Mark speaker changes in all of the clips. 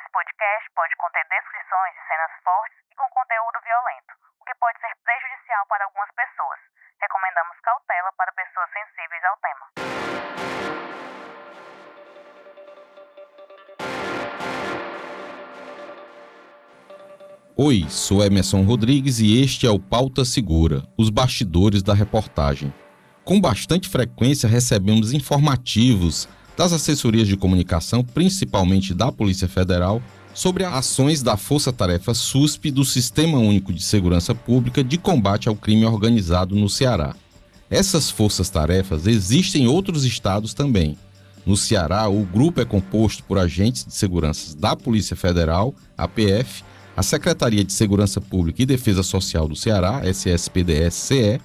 Speaker 1: Esse podcast pode conter descrições de cenas fortes e com conteúdo violento, o que pode ser prejudicial para algumas pessoas. Recomendamos cautela para pessoas sensíveis ao tema.
Speaker 2: Oi, sou Emerson Rodrigues e este é o Pauta Segura, os bastidores da reportagem. Com bastante frequência recebemos informativos das assessorias de comunicação, principalmente da Polícia Federal, sobre ações da Força Tarefa SUSP do Sistema Único de Segurança Pública de combate ao crime organizado no Ceará. Essas forças-tarefas existem em outros estados também. No Ceará, o grupo é composto por agentes de segurança da Polícia Federal, a PF, a Secretaria de Segurança Pública e Defesa Social do Ceará, SSPDS-CE,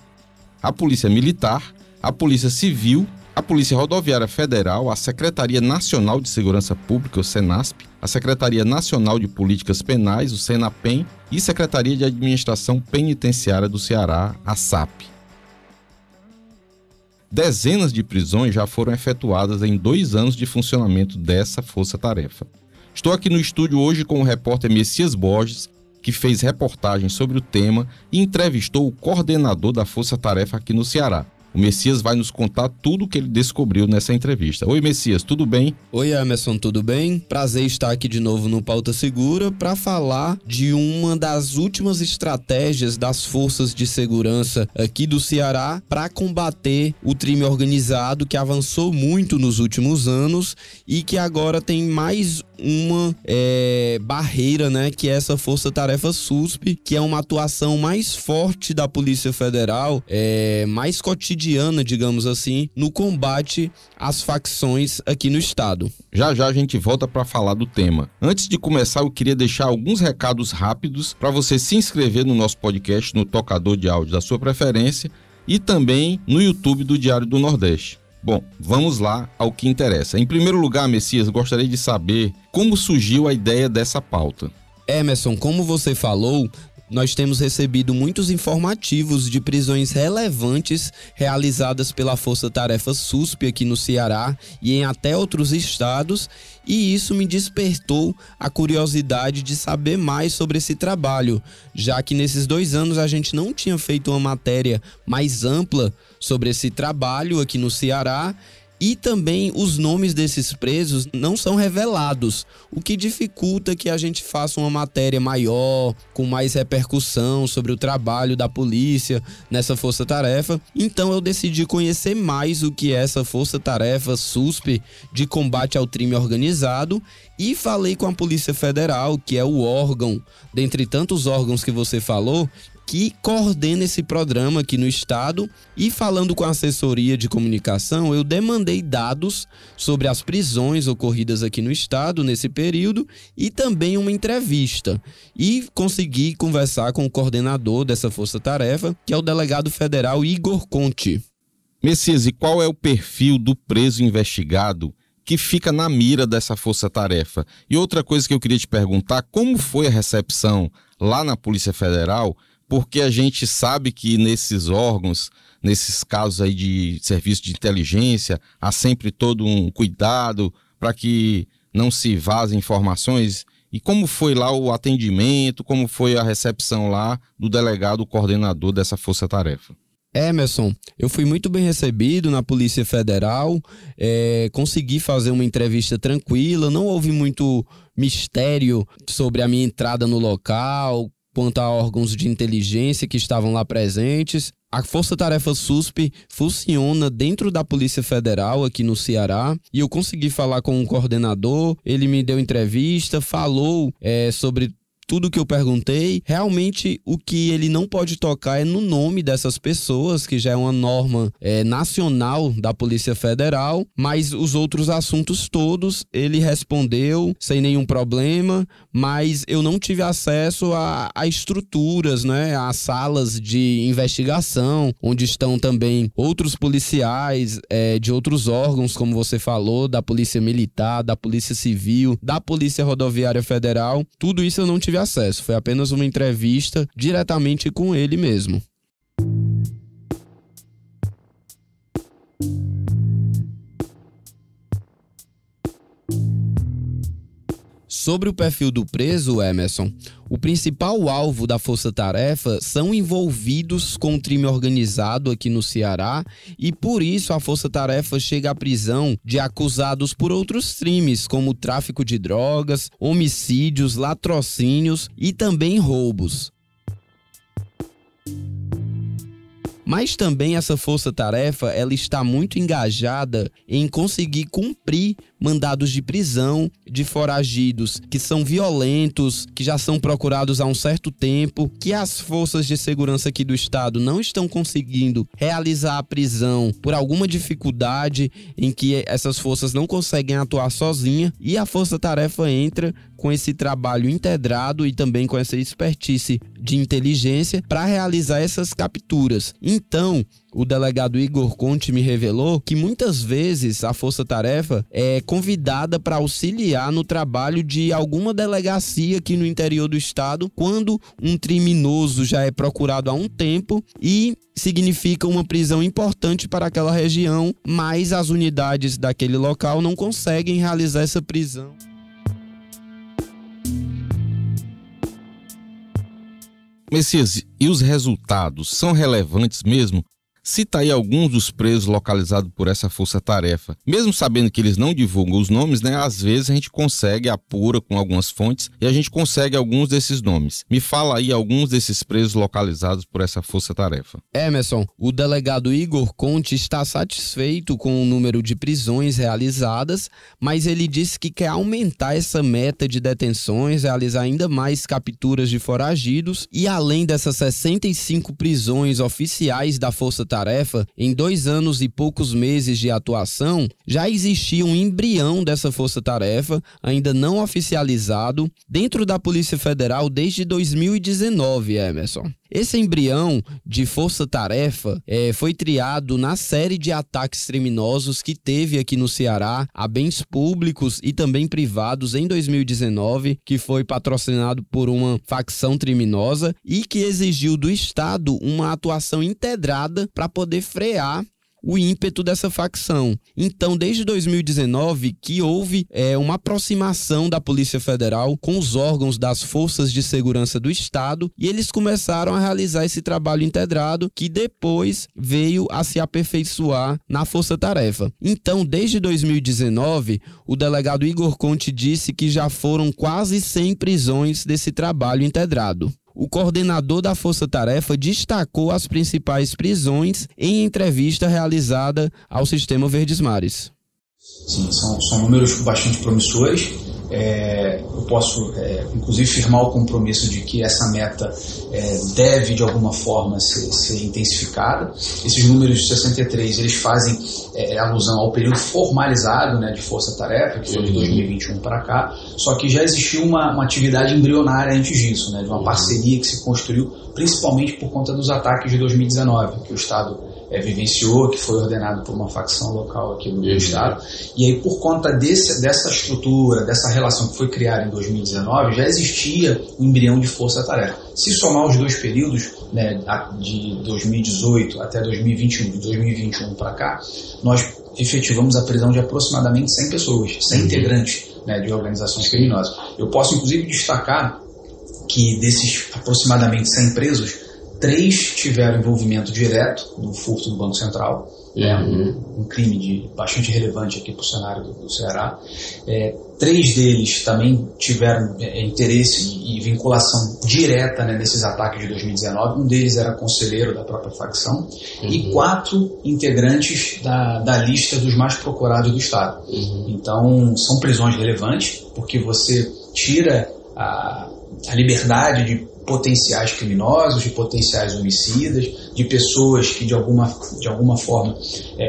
Speaker 2: a Polícia Militar, a Polícia Civil, a Polícia Rodoviária Federal, a Secretaria Nacional de Segurança Pública, o SENASP, a Secretaria Nacional de Políticas Penais, o SENAPEN, e Secretaria de Administração Penitenciária do Ceará, a SAP. Dezenas de prisões já foram efetuadas em 2 anos de funcionamento dessa força-tarefa. Estou aqui no estúdio hoje com o repórter Messias Borges, que fez reportagem sobre o tema e entrevistou o coordenador da Força Tarefa aqui no Ceará. O Messias vai nos contar tudo o que ele descobriu nessa entrevista. Oi, Messias, tudo bem?
Speaker 3: Oi, Emerson, tudo bem? Prazer estar aqui de novo no Pauta Segura para falar de uma das últimas estratégias das forças de segurança aqui do Ceará para combater o crime organizado que avançou muito nos últimos anos e que agora tem mais uma barreira, né? Que é essa Força-Tarefa SUSP, que é uma atuação mais forte da Polícia Federal, mais cotidiana, digamos assim, no combate às facções aqui no estado.
Speaker 2: Já a gente volta para falar do tema. Antes de começar, eu queria deixar alguns recados rápidos para você se inscrever no nosso podcast no tocador de áudio da sua preferência e também no YouTube do Diário do Nordeste. Bom, vamos lá ao que interessa. Em primeiro lugar, Messias, gostaria de saber como surgiu a ideia dessa pauta.
Speaker 3: Emerson, como você falou, nós temos recebido muitos informativos de prisões relevantes realizadas pela Força Tarefa SUSP aqui no Ceará e em até outros estados, e isso me despertou a curiosidade de saber mais sobre esse trabalho, já que nesses 2 anos a gente não tinha feito uma matéria mais ampla sobre esse trabalho aqui no Ceará. E também os nomes desses presos não são revelados, o que dificulta que a gente faça uma matéria maior, com mais repercussão sobre o trabalho da polícia nessa força-tarefa. Então eu decidi conhecer mais o que é essa força-tarefa SUSP de combate ao crime organizado e falei com a Polícia Federal, que é o órgão, dentre tantos órgãos que você falou, que coordena esse programa aqui no estado, e falando com a assessoria de comunicação, eu demandei dados sobre as prisões ocorridas aqui no estado nesse período e também uma entrevista, e consegui conversar com o coordenador dessa força-tarefa, que é o delegado federal Igor Conte.
Speaker 2: Messias, e qual é o perfil do preso investigado que fica na mira dessa força-tarefa? E outra coisa que eu queria te perguntar, como foi a recepção lá na Polícia Federal? Porque a gente sabe que nesses órgãos, nesses casos aí de serviço de inteligência, há sempre todo um cuidado para que não se vazem informações. E como foi lá o atendimento, como foi a recepção lá do delegado coordenador dessa força-tarefa?
Speaker 3: Emerson, eu fui muito bem recebido na Polícia Federal, consegui fazer uma entrevista tranquila, não houve muito mistério sobre a minha entrada no local, quanto a órgãos de inteligência que estavam lá presentes. A Força Tarefa SUSP funciona dentro da Polícia Federal aqui no Ceará e eu consegui falar com o coordenador, ele me deu entrevista, falou sobre tudo que eu perguntei. Realmente o que ele não pode tocar é no nome dessas pessoas, que já é uma norma nacional da Polícia Federal, mas os outros assuntos todos ele respondeu sem nenhum problema, mas eu não tive acesso a estruturas, né, a salas de investigação, onde estão também outros policiais de outros órgãos, como você falou, da Polícia Militar, da Polícia Civil, da Polícia Rodoviária Federal. Tudo isso eu não tive acesso, foi apenas uma entrevista diretamente com ele mesmo. Sobre o perfil do preso, Emerson, o principal alvo da Força-Tarefa são envolvidos com o crime organizado aqui no Ceará e, por isso, a Força-Tarefa chega à prisão de acusados por outros crimes, como tráfico de drogas, homicídios, latrocínios e também roubos. Mas também essa força-tarefa ela está muito engajada em conseguir cumprir mandados de prisão de foragidos que são violentos, que já são procurados há um certo tempo, que as forças de segurança aqui do estado não estão conseguindo realizar a prisão por alguma dificuldade em que essas forças não conseguem atuar sozinha, e a força-tarefa entra com esse trabalho integrado e também com essa expertise de inteligência para realizar essas capturas. Então, o delegado Igor Conte me revelou que muitas vezes a força-tarefa é convidada para auxiliar no trabalho de alguma delegacia aqui no interior do estado, quando um criminoso já é procurado há um tempo e significa uma prisão importante para aquela região, mas as unidades daquele local não conseguem realizar essa prisão.
Speaker 2: Messias, e os resultados são relevantes mesmo? Cita aí alguns dos presos localizados por essa força-tarefa. Mesmo sabendo que eles não divulgam os nomes, né? Às vezes a gente consegue, apura com algumas fontes e a gente consegue alguns desses nomes. Me fala aí alguns desses presos localizados por essa força-tarefa.
Speaker 3: Emerson, o delegado Igor Conte está satisfeito com o número de prisões realizadas, mas ele disse que quer aumentar essa meta de detenções, realizar ainda mais capturas de foragidos e, além dessas 65 prisões oficiais da força-tarefa, em 2 anos e poucos meses de atuação, já existia um embrião dessa força-tarefa, ainda não oficializado, dentro da Polícia Federal desde 2019, Emerson. Esse embrião de força-tarefa foi criado na série de ataques criminosos que teve aqui no Ceará a bens públicos e também privados em 2019, que foi patrocinado por uma facção criminosa e que exigiu do Estado uma atuação integrada para poder frear o ímpeto dessa facção. Então, desde 2019, que houve uma aproximação da Polícia Federal com os órgãos das forças de segurança do Estado, e eles começaram a realizar esse trabalho integrado, que depois veio a se aperfeiçoar na Força-Tarefa. Então, desde 2019, o delegado Igor Conte disse que já foram quase 100 prisões desse trabalho integrado. O coordenador da Força-Tarefa destacou as principais prisões em entrevista realizada ao Sistema Verdes Mares.
Speaker 4: Sim, são números bastante promissores. Eu posso, inclusive, firmar o compromisso de que essa meta deve, de alguma forma, ser intensificada. Esses números de 63, eles fazem alusão ao período formalizado, né, de força-tarefa, que foi de 2021 para cá, só que já existiu uma atividade embrionária antes disso, né, de uma parceria que se construiu principalmente por conta dos ataques de 2019, que o Estado vivenciou, que foi ordenado por uma facção local aqui no Estado. E aí, por conta dessa estrutura, dessa relação que foi criada em 2019, já existia um embrião de força-tarefa. Se somar os 2 períodos, né, de 2018 até 2021, de 2021 para cá, nós efetivamos a prisão de aproximadamente 100 pessoas, 100 integrantes, né, de organizações criminosas. Eu posso, inclusive, destacar que desses aproximadamente 100 presos, 3 tiveram envolvimento direto no furto do Banco Central, um crime bastante relevante aqui para o cenário do Ceará. 3 deles também tiveram interesse e vinculação direta, né, nesses ataques de 2019. Um deles era conselheiro da própria facção e 4 integrantes da lista dos mais procurados do Estado. Então, são prisões relevantes, porque você tira a liberdade de potenciais criminosos, de potenciais homicidas, de pessoas que de alguma forma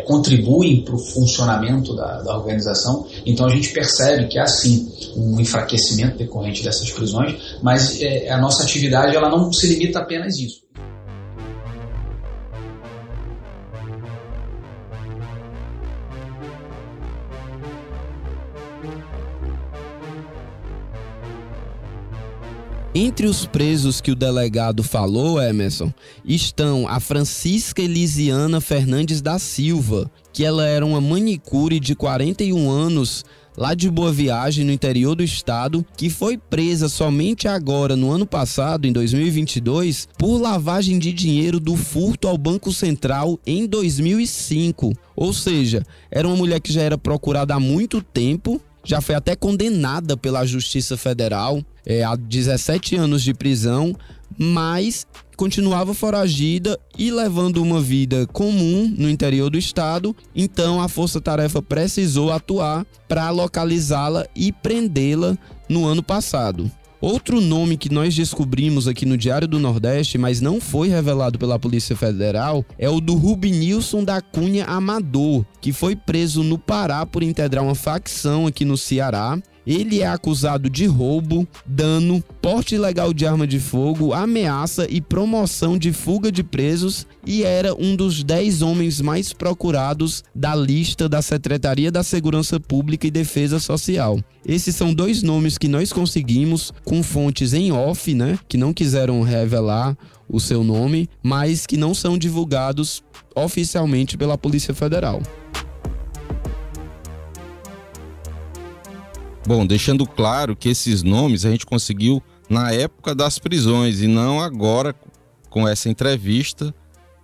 Speaker 4: contribuem para o funcionamento da organização. Então a gente percebe que há sim um enfraquecimento decorrente dessas prisões, mas a nossa atividade ela não se limita a apenas isso.
Speaker 3: Entre os presos que o delegado falou, Emerson, estão a Francisca Elisiana Fernandes da Silva, que ela era uma manicure de 41 anos, lá de Boa Viagem, no interior do estado, que foi presa somente agora, no ano passado, em 2022, por lavagem de dinheiro do furto ao Banco Central em 2005. Ou seja, era uma mulher que já era procurada há muito tempo, já foi até condenada pela Justiça Federal a 17 anos de prisão, mas continuava foragida e levando uma vida comum no interior do estado. Então a Força Tarefa precisou atuar para localizá-la e prendê-la no ano passado. Outro nome que nós descobrimos aqui no Diário do Nordeste, mas não foi revelado pela Polícia Federal, é o do Rubinilson da Cunha Amador, que foi preso no Pará por integrar uma facção aqui no Ceará. Ele é acusado de roubo, dano, porte ilegal de arma de fogo, ameaça e promoção de fuga de presos e era um dos 10 homens mais procurados da lista da Secretaria da Segurança Pública e Defesa Social. Esses são 2 nomes que nós conseguimos com fontes em off, né, que não quiseram revelar o seu nome, mas que não são divulgados oficialmente pela Polícia Federal.
Speaker 2: Bom, deixando claro que esses nomes a gente conseguiu na época das prisões e não agora com essa entrevista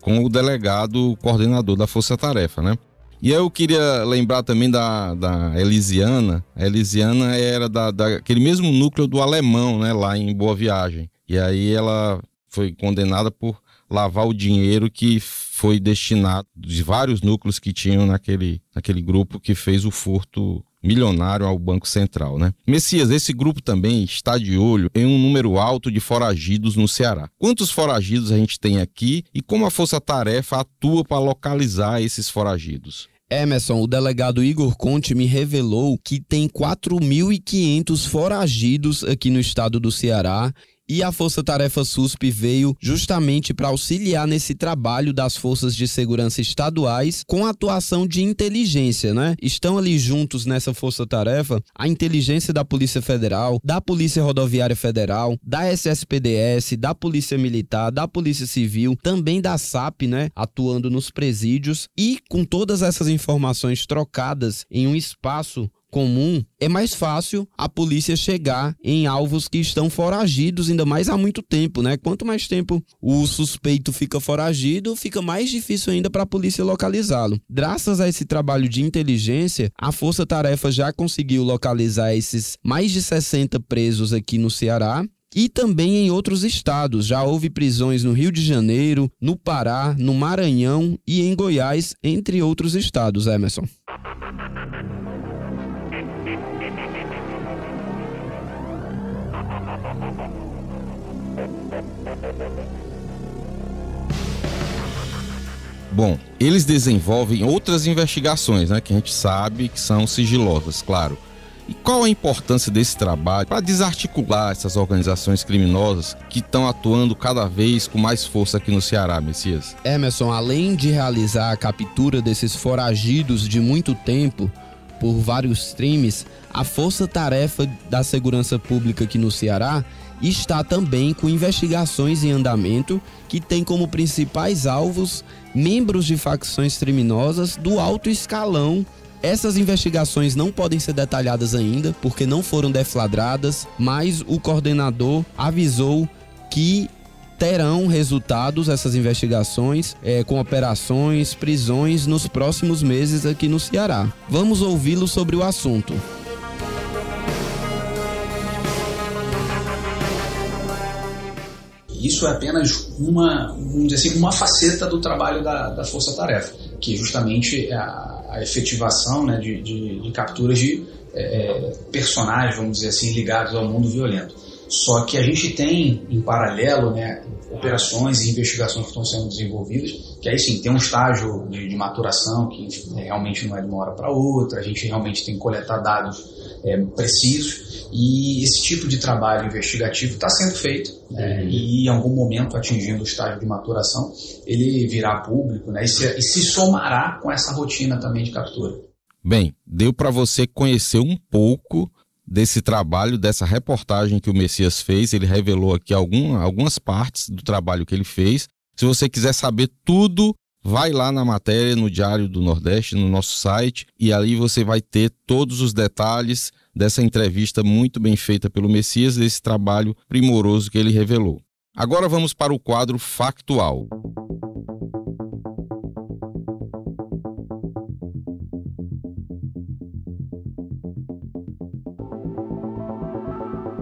Speaker 2: com o delegado coordenador da Força Tarefa, né? E eu queria lembrar também da Elisiana. A Elisiana era daquele mesmo núcleo do Alemão, né? Lá em Boa Viagem. E aí ela foi condenada por lavar o dinheiro que foi destinado de vários núcleos que tinham naquele grupo que fez o furto milionário ao Banco Central, né? Messias, esse grupo também está de olho em um número alto de foragidos no Ceará. Quantos foragidos a gente tem aqui e como a Força Tarefa atua para localizar esses foragidos?
Speaker 3: Emerson, o delegado Igor Conte me revelou que tem 4.500 foragidos aqui no estado do Ceará. E a Força Tarefa SUSP veio justamente para auxiliar nesse trabalho das forças de segurança estaduais com a atuação de inteligência, né? Estão ali juntos nessa Força Tarefa a inteligência da Polícia Federal, da Polícia Rodoviária Federal, da SSPDS, da Polícia Militar, da Polícia Civil, também da SAP, né? Atuando nos presídios e com todas essas informações trocadas em um espaço comum, é mais fácil a polícia chegar em alvos que estão foragidos, ainda mais há muito tempo, né? Quanto mais tempo o suspeito fica foragido, fica mais difícil ainda para a polícia localizá-lo. Graças a esse trabalho de inteligência, a Força Tarefa já conseguiu localizar esses mais de 60 presos aqui no Ceará e também em outros estados. Já houve prisões no Rio de Janeiro, no Pará, no Maranhão e em Goiás, entre outros estados, Emerson.
Speaker 2: Bom, eles desenvolvem outras investigações, né, que a gente sabe que são sigilosas, claro. E qual a importância desse trabalho para desarticular essas organizações criminosas que estão atuando cada vez com mais força aqui no Ceará, Messias?
Speaker 3: Emerson, além de realizar a captura desses foragidos de muito tempo por vários crimes, a Força Tarefa da Segurança Pública aqui no Ceará está também com investigações em andamento que tem como principais alvos membros de facções criminosas do alto escalão. Essas investigações não podem ser detalhadas ainda porque não foram deflagradas, mas o coordenador avisou que terão resultados essas investigações com operações, prisões nos próximos meses aqui no Ceará. Vamos ouvi-lo sobre o assunto.
Speaker 4: Isso é apenas vamos dizer assim, uma faceta do trabalho da Força Tarefa, que é justamente a efetivação, né, de capturas de personagens, vamos dizer assim, ligados ao mundo violento. Só que a gente tem, em paralelo, né, operações e investigações que estão sendo desenvolvidas, que aí sim tem um estágio de maturação que realmente não é de uma hora para outra, a gente realmente tem que coletar dados precisos, e esse tipo de trabalho investigativo está sendo feito, né, e em algum momento, atingindo o estágio de maturação, ele virá público, né, e se somará com essa rotina também de captura.
Speaker 2: Bem, deu para você conhecer um pouco desse trabalho, dessa reportagem que o Messias fez. Ele revelou aqui algumas partes do trabalho que ele fez. Se você quiser saber tudo, vai lá na matéria no Diário do Nordeste, no nosso site, e ali você vai ter todos os detalhes dessa entrevista muito bem feita pelo Messias, desse trabalho primoroso que ele revelou. Agora vamos para o quadro factual.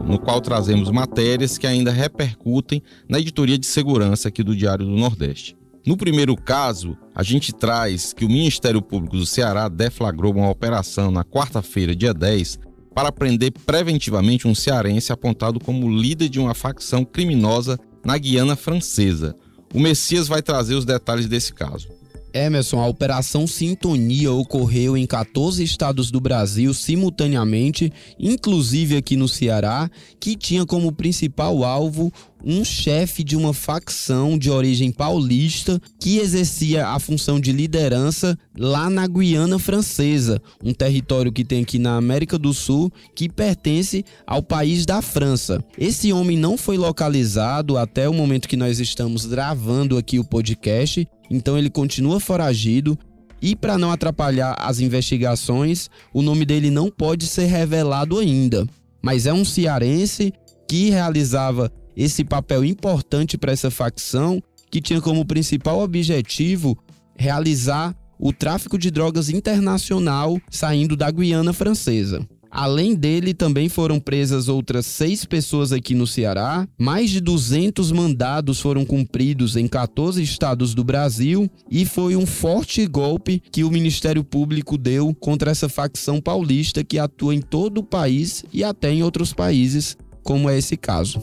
Speaker 2: No qual trazemos matérias que ainda repercutem na editoria de segurança aqui do Diário do Nordeste. No primeiro caso, a gente traz que o Ministério Público do Ceará deflagrou uma operação na quarta-feira, dia 10, para prender preventivamente um cearense apontado como líder de uma facção criminosa na Guiana Francesa. O Messias vai trazer os detalhes desse caso.
Speaker 3: Emerson, a Operação Sintonia ocorreu em 14 estados do Brasil simultaneamente, inclusive aqui no Ceará, que tinha como principal alvo um chefe de uma facção de origem paulista que exercia a função de liderança lá na Guiana Francesa, um território que tem aqui na América do Sul que pertence ao país da França. Esse homem não foi localizado até o momento que nós estamos gravando aqui o podcast, então ele continua foragido e, para não atrapalhar as investigações, o nome dele não pode ser revelado ainda. Mas é um cearense que realizava esse papel importante para essa facção, que tinha como principal objetivo realizar o tráfico de drogas internacional saindo da Guiana Francesa. Além dele, também foram presas outras 6 pessoas aqui no Ceará, mais de 200 mandados foram cumpridos em 14 estados do Brasil e foi um forte golpe que o Ministério Público deu contra essa facção paulista que atua em todo o país e até em outros países, como é esse caso.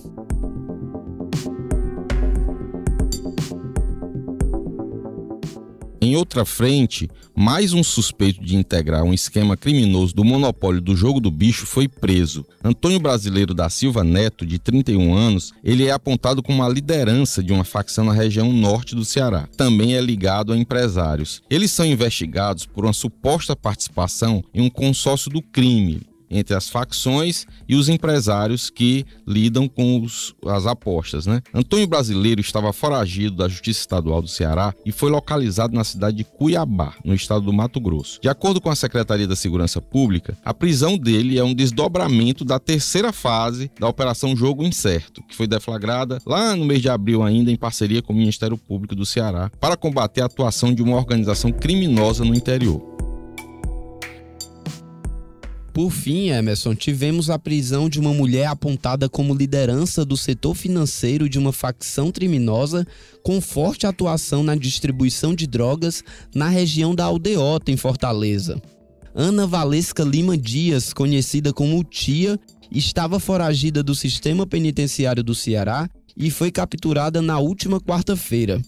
Speaker 2: Em outra frente, mais um suspeito de integrar um esquema criminoso do monopólio do jogo do bicho foi preso. Antônio Brasileiro da Silva Neto, de 31 anos, ele é apontado como a liderança de uma facção na região norte do Ceará. Também é ligado a empresários. Eles são investigados por uma suposta participação em um consórcio do crime entre as facções e os empresários que lidam com as apostas, Antônio Brasileiro estava foragido da Justiça Estadual do Ceará e foi localizado na cidade de Cuiabá, no estado do Mato Grosso. De acordo com a Secretaria da Segurança Pública, a prisão dele é um desdobramento da terceira fase da Operação Jogo Incerto, que foi deflagrada lá no mês de abril ainda em parceria com o Ministério Público do Ceará para combater a atuação de uma organização criminosa no interior.
Speaker 3: Por fim, Emerson, tivemos a prisão de uma mulher apontada como liderança do setor financeiro de uma facção criminosa com forte atuação na distribuição de drogas na região da Aldeota, em Fortaleza. Ana Valesca Lima Dias, conhecida como Tia, estava foragida do sistema penitenciário do Ceará e foi capturada na última quarta-feira.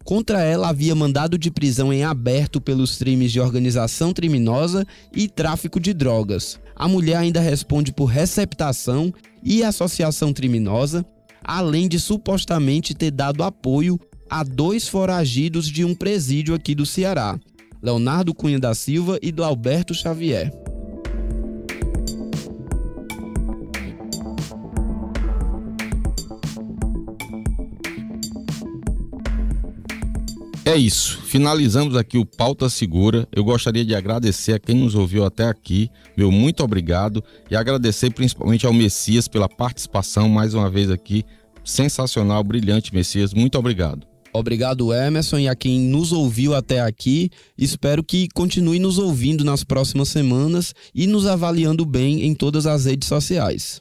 Speaker 3: Contra ela havia mandado de prisão em aberto pelos crimes de organização criminosa e tráfico de drogas. A mulher ainda responde por receptação e associação criminosa, além de supostamente ter dado apoio a 2 foragidos de um presídio aqui do Ceará, Leonardo Cunha da Silva e Glauberto Xavier.
Speaker 2: É isso, finalizamos aqui o Pauta Segura. Eu gostaria de agradecer a quem nos ouviu até aqui, meu muito obrigado, e agradecer principalmente ao Messias pela participação mais uma vez aqui, sensacional, brilhante Messias, muito obrigado.
Speaker 3: Obrigado, Emerson, e a quem nos ouviu até aqui, espero que continue nos ouvindo nas próximas semanas e nos avaliando bem em todas as redes sociais.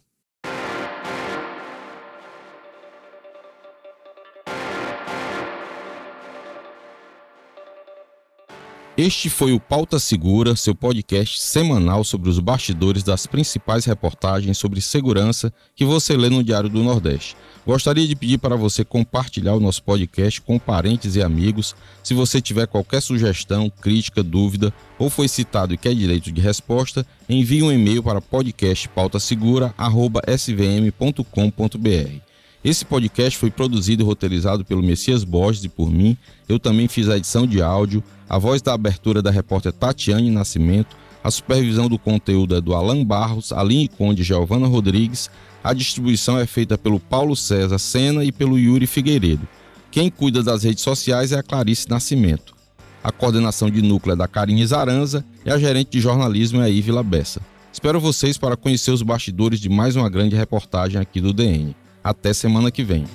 Speaker 2: Este foi o Pauta Segura, seu podcast semanal sobre os bastidores das principais reportagens sobre segurança que você lê no Diário do Nordeste. Gostaria de pedir para você compartilhar o nosso podcast com parentes e amigos. Se você tiver qualquer sugestão, crítica, dúvida ou foi citado e quer direito de resposta, envie um e-mail para podcastpautasegura@svm.com.br. Esse podcast foi produzido e roteirizado pelo Messias Borges e por mim. Eu também fiz a edição de áudio, a voz da abertura da repórter Tatiane Nascimento, a supervisão do conteúdo é do Alan Barros, Aline Conde e Giovana Rodrigues, a distribuição é feita pelo Paulo César Sena e pelo Yuri Figueiredo. Quem cuida das redes sociais é a Clarice Nascimento. A coordenação de núcleo é da Karine Zaranza e a gerente de jornalismo é a Ívila Bessa. Espero vocês para conhecer os bastidores de mais uma grande reportagem aqui do DN. Até semana que vem.